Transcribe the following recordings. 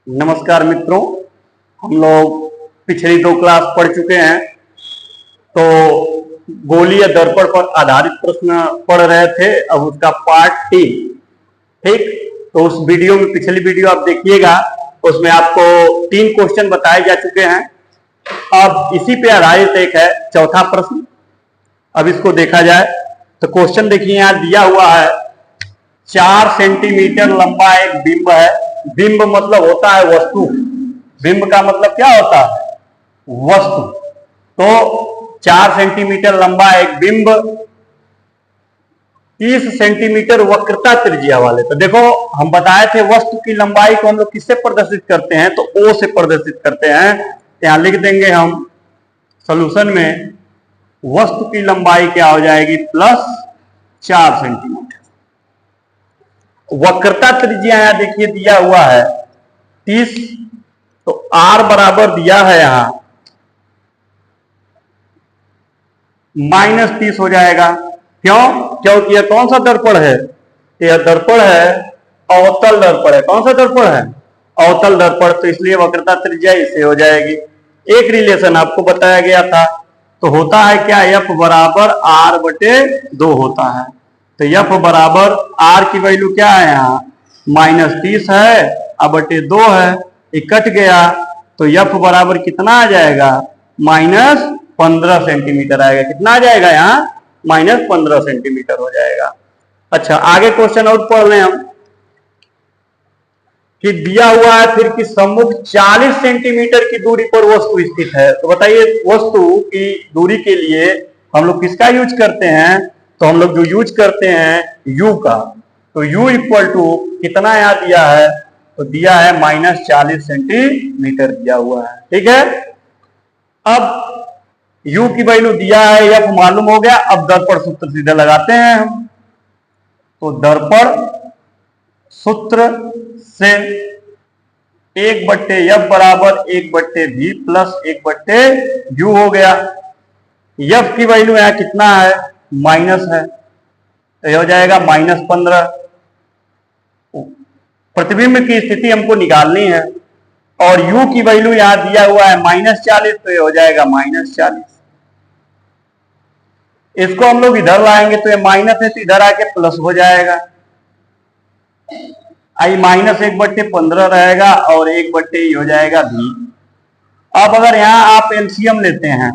नमस्कार मित्रों, हम लोग पिछली 2 क्लास पढ़ चुके हैं। तो गोलीय दर्पण पर आधारित प्रश्न पढ़ रहे थे। अब उसका पार्ट 3, ठीक। तो उस वीडियो में, पिछली वीडियो आप देखिएगा, उसमें आपको 3 क्वेश्चन बताए जा चुके हैं। अब इसी पे आधारित एक है चौथा प्रश्न। अब इसको देखा जाए तो क्वेश्चन देखिए, यहाँ दिया हुआ है 4 सेंटीमीटर लंबा एक बिंब है। बिंब मतलब होता है वस्तु। बिंब का मतलब क्या होता है? वस्तु। तो 4 सेंटीमीटर लंबा एक बिंब 30 सेंटीमीटर वक्रता त्रिज्या वाले। तो देखो, हम बताए थे वस्तु की लंबाई को हम लोग किससे प्रदर्शित करते हैं? तो ओ से प्रदर्शित करते हैं। यहां लिख देंगे हम सॉल्यूशन में, वस्तु की लंबाई क्या हो जाएगी? Plus 4 centimetre. वक्रता त्रिज्या यहां देखिए दिया हुआ है 30, तो R बराबर दिया है यहां -30 हो जाएगा। क्यों? क्योंकि यह कौन सा दर्पण है? यह दर्पण है अवतल दर्पण है। कौन सा दर्पण है? अवतल दर्पण। तो इसलिए वक्रता त्रिज्या इससे हो जाएगी। एक रिलेशन आपको बताया गया था, तो होता है क्या? F बराबर R/2 होता है। तो F बराबर R की वैल्यू क्या है? यहाँ -30 है, अब/2 है, ये कट गया, तो F बराबर कितना आ जाएगा? -15 सेंटीमीटर आएगा। कितना आ जाएगा? यहाँ -15 सेंटीमीटर हो जाएगा। अच्छा, आगे क्वेश्चन और पढ़ लें हम कि दिया हुआ है फिर कि सम्मुख 40 सेंटीमीटर की दूरी पर वस्तु स्थित है। तो बताइए, वस्तु की दूरी के लिए हम लोग किसका यूज करते हैं? तो हम लोग जो यूज करते हैं U का। तो U इक्वल टू कितना यहाँ दिया है? तो दिया है -40 सेंटीमीटर दिया हुआ है, ठीक है। अब U की वैल्यू दिया है, F मालूम हो गया। अब दर्पण सूत्र सीधा लगाते हैं हम। तो दर्पण सूत्र से 1/F बराबर 1/V प्लस 1/U हो गया। F की वैल्यू यहाँ कितना है? माइनस है, तो यह हो जाएगा -15। प्रतिबिंब की स्थिति हमको निकालनी है, और U की वैल्यू यहाँ दिया हुआ है -40, तो यह हो जाएगा -40। इसको हम लोग इधर लाएंगे तो ये माइनस है, तो इधर आके प्लस हो जाएगा। आई -1/15 रहेगा और 1/E हो जाएगा V। अब अगर यहां आप एलसीएम लेते हैं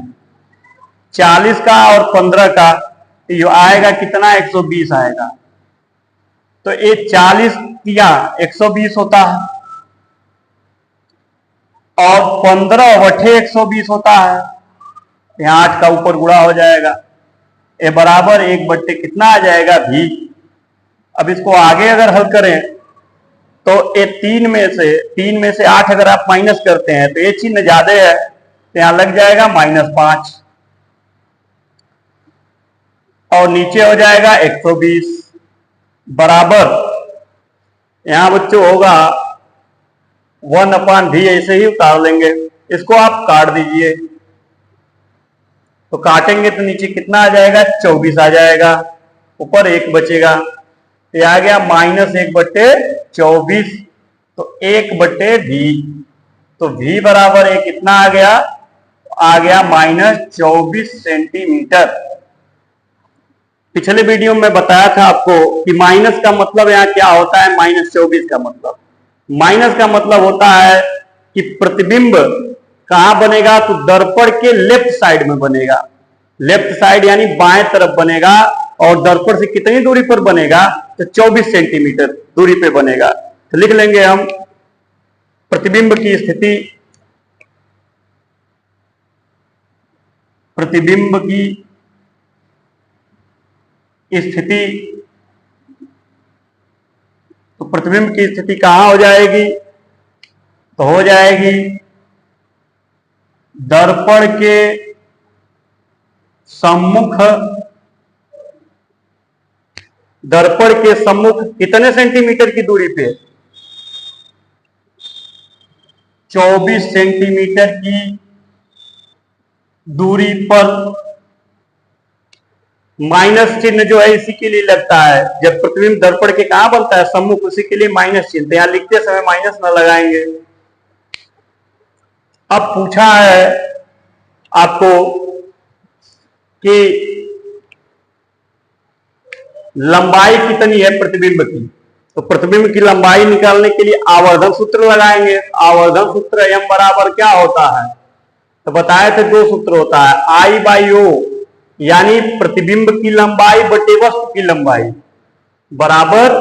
40 का और 15 का, तो ये आएगा कितना? 120 आएगा। तो ये 40 या 120 होता है, और 15/120 होता है। यहाँ 8 का ऊपर गुणा हो जाएगा। ये बराबर 1/, कितना आ जाएगा? V। अब इसको आगे अगर हल करें तो ये 3 में से 8 अगर आप माइनस करते हैं तो ये चिन्ह ज्यादा है, तो यहां लग जाएगा -5, और नीचे हो जाएगा 120 बराबर, यहां बच्चों होगा 1/V। ऐसे ही उतार लेंगे, इसको आप काट दीजिए। तो काटेंगे तो नीचे कितना आ जाएगा? 24 आ जाएगा, ऊपर 1 बचेगा। ये आ गया -1/24, तो 1/V। तो V बराबर है कितना आ गया? आ गया -24 सेंटीमीटर। पिछले वीडियो में बताया था आपको कि माइनस का मतलब यहाँ क्या होता है? -24 का मतलब, माइनस का मतलब होता है कि प्रतिबिंब कहां बनेगा? तो दर्पण के लेफ्ट साइड में बनेगा। लेफ्ट साइड यानी बाएं तरफ बनेगा, और दर्पण से कितनी दूरी पर बनेगा? तो 24 सेंटीमीटर दूरी पे बनेगा। तो लिख लेंगे हम प्रतिबिंब की स्थिति, प्रतिबिंब की स्थिति। तो प्रतिबिंब की स्थिति कहां हो जाएगी? तो हो जाएगी दर्पण के सम्मुख। दर्पण के सम्मुख कितने सेंटीमीटर की दूरी पे? 24 सेंटीमीटर की दूरी पर। माइनस चिन्ह जो है इसी के लिए लगता है, जब प्रतिबिंब दर्पण के कहां बनता है? सम्मुख, उसी के लिए माइनस चिन्ह। यहां लिखते समय माइनस न लगाएंगे। अब पूछा है आपको कि लंबाई कितनी है प्रतिबिंब की, तो प्रतिबिंब की लंबाई निकालने के लिए आवर्धन सूत्र लगाएंगे। आवर्धन सूत्र m बराबर क्या होता है, तो बताए थे दो सूत्र होता है, आई बाई ओ यानी प्रतिबिंब की लंबाई बटे वस्तु की लंबाई बराबर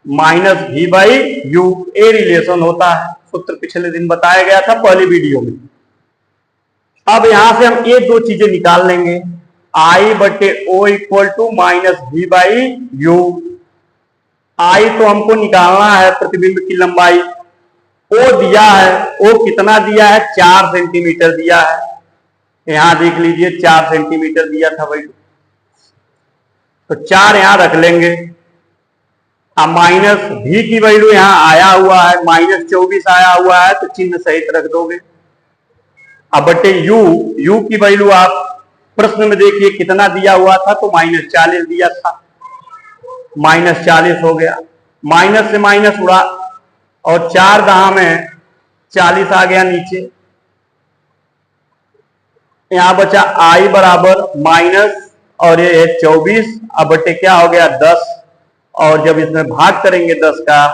minus v by you, a relation होता है। सूत्र पिछले दिन बताया गया था पहली वीडियो में। अब यहां से हम ये दो चीजें निकाल लेंगे, आई बटे O equal to minus V by U. I तो हमको निकालना है प्रतिबिंब की लंबाई, ओ दिया है, ओ कितना दिया है 4 सेंटीमीटर दिया है, यहां देख लीजिए 4 सेंटीमीटर दिया था भाई, तो 4 यहां रख लेंगे। अब माइनस भी की वैल्यू यहां आया हुआ है, माइनस 24 आया हुआ है, तो चिन्ह सहित रख दोगे। अब बटे यू, यू की वैल्यू आप प्रश्न में देखिए कितना दिया हुआ था, तो माइनस 40 दिया था, माइनस 40 हो गया, माइनस से माइनस उड़ा और 4 दहा में 40 आ गया नीचे। यहां बचा आई बराबर माइनस और ये है 24, अब बटे क्या हो गया 10, और जब इसमें भाग करेंगे 10 का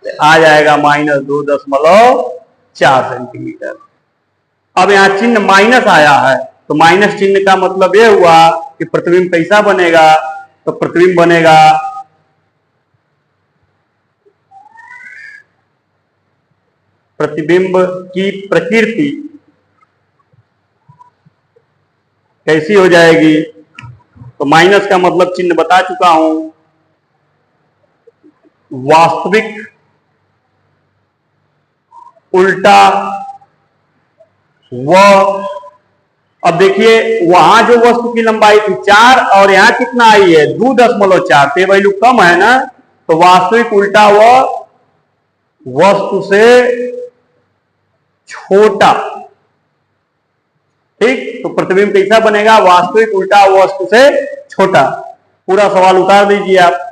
तो आ जाएगा माइनस 2.4 सेंटीमीटर। अब यहां चिन्ह माइनस आया है, तो माइनस चिन्ह का मतलब यह हुआ कि प्रतिबिंब कैसा बनेगा, तो प्रतिबिंब बनेगा प्रतिबिंब की प्रकृति कैसी हो जाएगी, तो माइनस का मतलब चिन्ह बता चुका हूं, वास्तविक उल्टा व। अब देखिए वहां जो वस्तु की लंबाई थी 4 और यहां कितना आई है 2.4, तो वैल्यू कम है ना, तो वास्तविक उल्टा व वस्तु से छोटा, ठीक। तो प्रतिबिंब कैसा बनेगा, वास्तविक उल्टा वस्तु से छोटा। पूरा सवाल उतार दीजिए आप।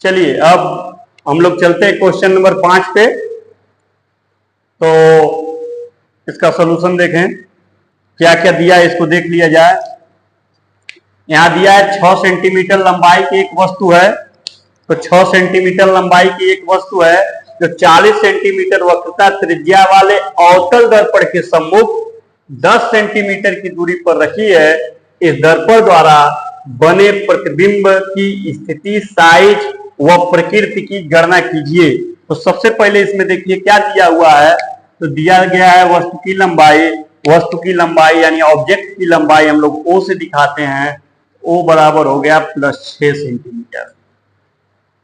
चलिए अब हम लोग चलते हैं क्वेश्चन नंबर 5 पे, तो इसका सॉल्यूशन देखें क्या क्या दिया है, इसको देख लिया जाए। यहां दिया है 6 सेंटीमीटर लंबाई की एक वस्तु है, तो 6 सेंटीमीटर लंबाई की एक वस्तु है जो 40 सेंटीमीटर वक्रता त्रिज्या वाले अवतल दर्पण के सम्मुख 10 सेंटीमीटर की दूरी पर रखी है। इस दर्पण द्वारा बने प्रतिबिंब की स्थिति, साइज व प्रकृति की गणना कीजिए। तो सबसे पहले इसमें देखिए क्या दिया हुआ है, तो दिया गया है वस्तु की लंबाई, वस्तु की लंबाई यानी ऑब्जेक्ट की लंबाई हम लोग ओ से दिखाते हैं, ओ बराबर हो गया +6 सेंटीमीटर।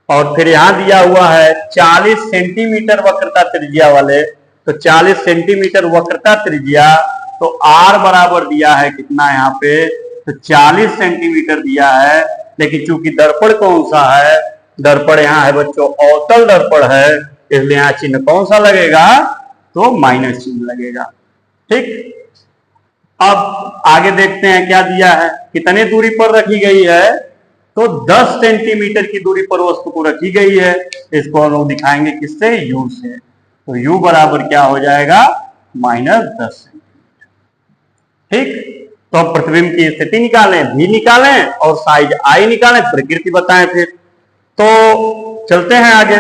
और फिर यहां दिया हुआ है 40 सेंटीमीटर वक्रता त्रिज्या वाले, तो 40 सेंटीमीटर वक्रता त्रिज्या, तो आर बराबर दिया है कितना यहाँ पे, तो 40 सेंटीमीटर दिया है। लेकिन चूंकि दर्पण कौन सा है, दर्पण यहाँ है बच्चों अवतल दर्पण है, इसलिए यहाँ चिन्ह कौन सा लगेगा, तो माइनस चिन्ह लगेगा, ठीक। अब आगे देखते हैं क्या दिया है, कितने दूरी पर रखी गई है, तो 10 सेंटीमीटर की दूरी पर वस्तु को रखी गई है। इसको हम लोग दिखाएंगे किससे, u से, तो u बराबर क्या हो जाएगा -10 सेंटीमीटर, ठीक। तो अब प्रतिबिंब की स्थिति निकालें, v निकालें और साइज i निकालें, प्रकृति बताएं फिर। तो चलते हैं आगे।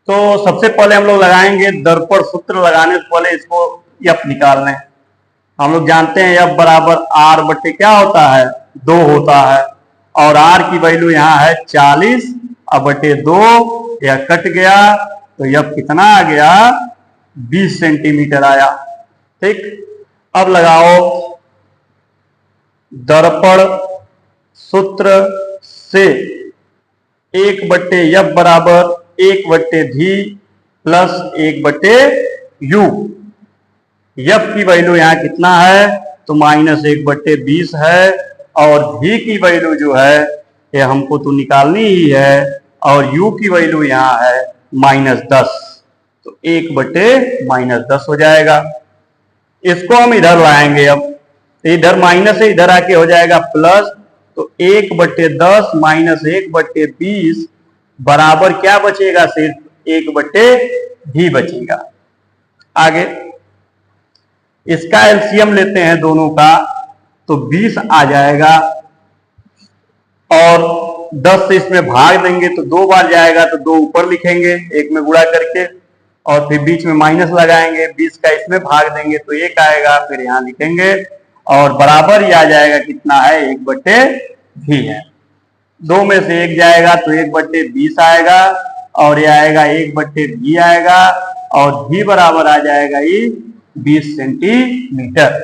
तो सबसे पहले हम लोग लगाएंगे दर्पण सूत्र, लगाने से पहले इसको f निकाल लें। हम लोग जानते हैं f बराबर r बटे क्या होता है 2 होता है, और r की वैल्यू यहाँ है 40, अब बटे 2 यह कट गया, तो f कितना आ गया 20 सेंटीमीटर आया, ठीक। अब लगाओ दर्पण सूत्र से 1/f बराबर 1/v प्लस 1/u। f की वैल्यू यहाँ कितना है, तो -1/20 है, और v की वैल्यू जो है ये हमको तो निकालनी ही है, और u की वैल्यू यहाँ है -10, तो 1/-10 हो जाएगा। इसको हम इधर लाएंगे, अब इधर माइनस है, इधर आके हो जाएगा प्लस, तो 1/10 -1/20 बराबर क्या बचेगा, सिर्फ 1/v बचेगा। आगे इसका एलसीएम लेते हैं दोनों का, तो 20 आ जाएगा और 10 से इसमें भाग देंगे तो 2 बार जाएगा, तो 2 ऊपर लिखेंगे 1 में गुणा करके, और फिर बीच में माइनस लगाएंगे, 20 का इसमें भाग देंगे तो 1 आएगा, फिर यहां लिखेंगे और बराबर ही आ जाएगा, कितना है 1/v है। 2 में से 1 जाएगा तो 1/20 आएगा और ये आएगा 1/v आएगा और v बराबर आ जाएगा ये 20 सेंटीमीटर।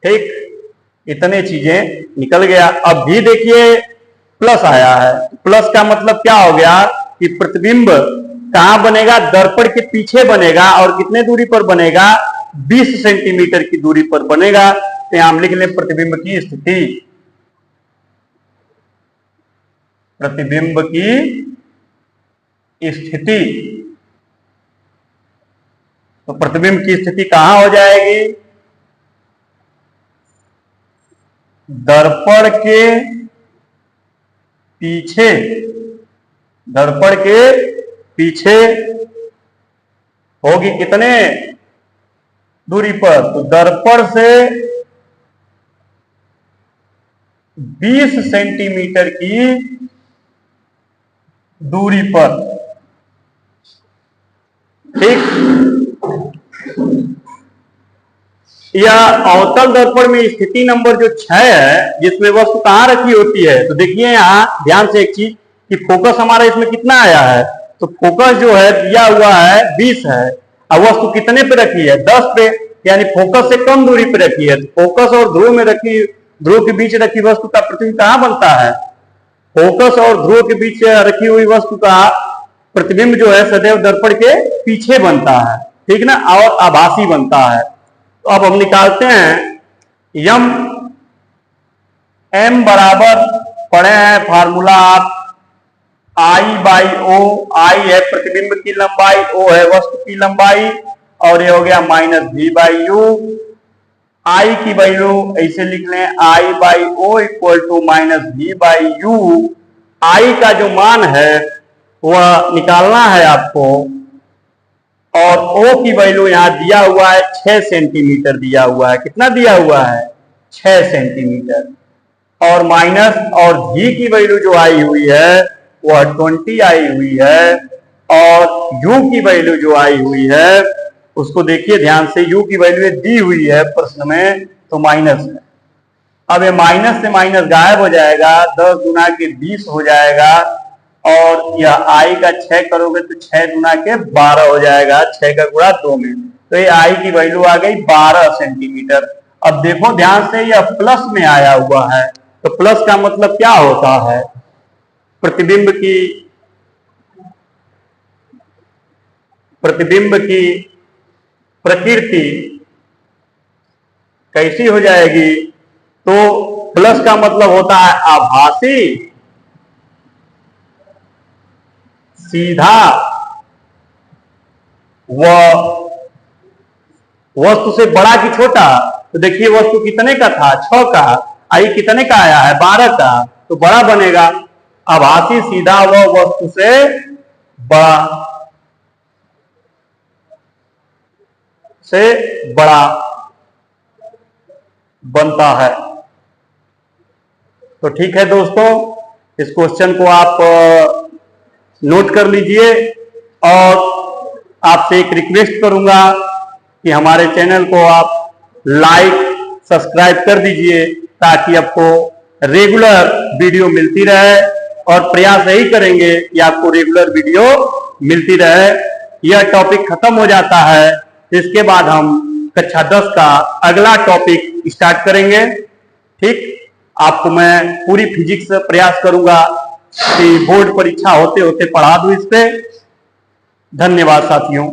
ठीक, इतने चीजें निकल गया। अब भी देखिए प्लस आया है, प्लस का मतलब क्या हो गया कि प्रतिबिंब कहां बनेगा, दर्पण के पीछे बनेगा और कितने दूरी पर बनेगा, 20 सेंटीमीटर की दूरी पर बनेगा। तो यहां हम लिख लें प्रतिबिंब की स्थिति, प्रतिबिंब की स्थिति। तो प्रतिबिंब की स्थिति कहां हो जाएगी, दर्पण के पीछे, दर्पण के पीछे होगी कितने दूरी पर, तो दर्पण से 20 सेंटीमीटर की दूरी पर। ठीक, यह अवतल दर्पण में स्थिति नंबर जो 6 है, जिसमें वस्तु कहां रखी होती है, तो देखिए यहां ध्यान से एक चीज कि फोकस हमारा इसमें कितना आया है, तो फोकस जो है दिया हुआ है 20 है, अब वस्तु कितने पे रखी है, 10 पे, यानी फोकस से कम दूरी पे रखी है। तो फोकस और ध्रुव में रखी, ध्रुव के बीच रखी वस्तु का प्रतिबिंब कहां बनता है, फोकस और ध्रुव के बीच रखी हुई वस्तु का प्रतिबिंब जो है सदैव दर्पण के पीछे बनता है, ठीक ना, और आभासी बनता है। तो अब हम निकालते हैं यम एम बराबर, पढ़े हैं फार्मूला आप, I/O, I है प्रतिबिंब की लंबाई, O है वस्तु की लंबाई, और ये हो गया -v/u। I की वैल्यू ऐसे लिख लें, I/O equal to -v/u। I का जो मान है वह निकालना है आपको, और O की वैल्यू यहां दिया हुआ है 6 सेंटीमीटर दिया हुआ है, कितना दिया हुआ है 6 सेंटीमीटर, और माइनस, और V की वैल्यू जो आई हुई है वह 20 आई हुई है, और U की वैल्यू जो आई हुई है उसको देखिए ध्यान से, U की वैल्यू दी हुई है प्रश्न में, तो माइनस है। अब ये माइनस से माइनस गायब हो जाएगा, 10 गुना के 20 हो जाएगा, और यह I का 6 करोगे तो 6 गुना के 12 हो जाएगा, 6 का गुणा 2 में, तो ये I की वैल्यू आ गई 12 सेंटीमीटर। अब देखो ध्यान से, यह प्लस में आया हुआ है, तो प्लस का मतलब क्या होता है, प्रतिबिंब की प्रकृति कैसी हो जाएगी, तो प्लस का मतलब होता है आभासी, सीधा व वस्तु से बड़ा कि छोटा। तो देखिए वस्तु कितने का था, 6 का, आई कितने का आया है 12 का, तो बड़ा बनेगा। आभासी, सीधा व वस्तु से बड़ा बनता है। तो ठीक है दोस्तों, इस क्वेश्चन को आप नोट कर लीजिए, और आपसे एक रिक्वेस्ट करूंगा कि हमारे चैनल को आप लाइक सब्सक्राइब कर दीजिए, ताकि आपको रेगुलर वीडियो मिलती रहे, और प्रयास यही करेंगे कि आपको रेगुलर वीडियो मिलती रहे। यह टॉपिक खत्म हो जाता है, इसके बाद हम कक्षा 10 का अगला टॉपिक स्टार्ट करेंगे। ठीक, आपको मैं पूरी फिजिक्स प्रयास करूंगा कि बोर्ड परीक्षा होते होते पढ़ा दूं इस पे। धन्यवाद साथियों।